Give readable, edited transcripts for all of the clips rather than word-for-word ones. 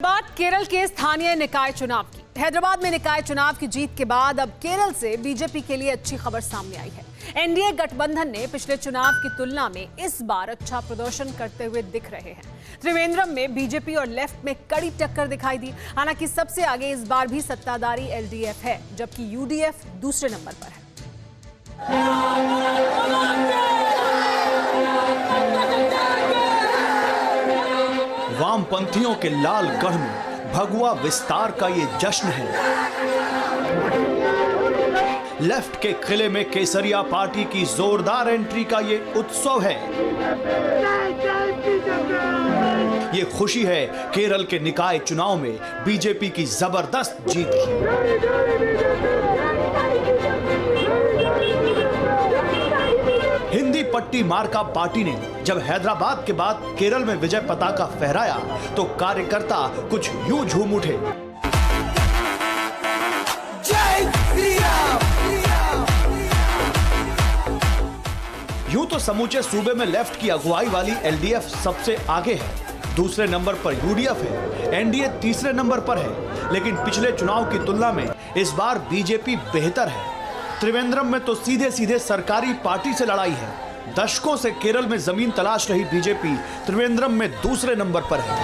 बात केरल के स्थानीय निकाय चुनाव की। हैदराबाद में निकाय चुनाव की जीत के बाद अब केरल से बीजेपी के लिए अच्छी खबर सामने आई है। एनडीए गठबंधन ने पिछले चुनाव की तुलना में इस बार अच्छा प्रदर्शन करते हुए दिख रहे हैं। त्रिवेंद्रम में बीजेपी और लेफ्ट में कड़ी टक्कर दिखाई दी। हालांकि सबसे आगे इस बार भी सत्ताधारी एलडीएफ है, जबकि यूडीएफ दूसरे नंबर पर है। वामपंथियों के लाल गढ़ में भगवा विस्तार का ये जश्न है। लेफ्ट के किले में केसरिया पार्टी की जोरदार एंट्री का ये उत्सव है। ये खुशी है केरल के निकाय चुनाव में बीजेपी की जबरदस्त जीत की। हिंदी पट्टी मार्का पार्टी ने जब हैदराबाद के बाद केरल में विजय पताका फहराया तो कार्यकर्ता कुछ यूं झूम उठे। यूं तो समूचे सूबे में लेफ्ट की अगुवाई वाली एलडीएफ सबसे आगे है, दूसरे नंबर पर यूडीएफ है, एनडीए तीसरे नंबर पर है। लेकिन पिछले चुनाव की तुलना में इस बार बीजेपी बेहतर है। त्रिवेंद्रम में तो सीधे सीधे सरकारी पार्टी से लड़ाई है। दशकों से केरल में जमीन तलाश रही बीजेपी त्रिवेंद्रम में दूसरे नंबर पर है।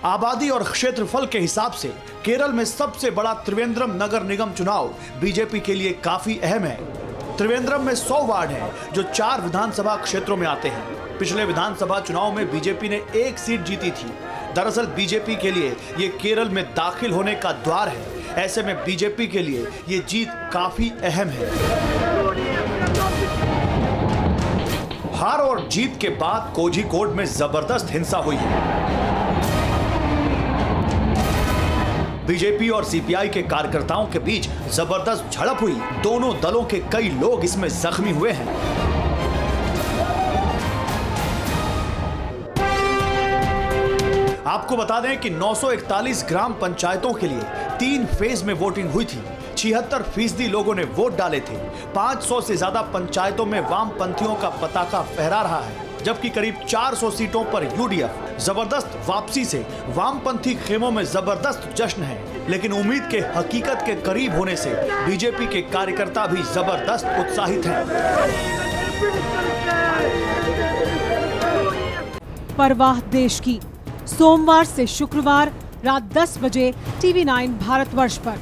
आबादी और क्षेत्रफल के हिसाब से केरल में सबसे बड़ा त्रिवेंद्रम नगर निगम चुनाव बीजेपी के लिए काफी अहम है। त्रिवेंद्रम में 100 वार्ड हैं, जो 4 विधानसभा क्षेत्रों में आते हैं। पिछले विधानसभा चुनाव में बीजेपी ने 1 सीट जीती थी। दरअसल बीजेपी के लिए ये केरल में दाखिल होने का द्वार है। ऐसे में बीजेपी के लिए ये जीत काफी अहम है। हार और जीत के बाद कोझिकोड में जबरदस्त हिंसा हुई है। बीजेपी और सीपीआई के कार्यकर्ताओं के बीच जबरदस्त झड़प हुई। दोनों दलों के कई लोग इसमें जख्मी हुए हैं। आपको बता दें कि 941 ग्राम पंचायतों के लिए 3 फेज में वोटिंग हुई थी। 76% लोगों ने वोट डाले थे। 500 से ज्यादा पंचायतों में वामपंथियों का पताका फहरा रहा है, जबकि करीब 400 सीटों पर यूडीएफ। जबरदस्त वापसी से वामपंथी खेमों में जबरदस्त जश्न है। लेकिन उम्मीद के हकीकत के करीब होने से बीजेपी के कार्यकर्ता भी जबरदस्त उत्साहित हैं। परवाह देश की, सोमवार से शुक्रवार रात 10 बजे TV9 भारतवर्ष पर।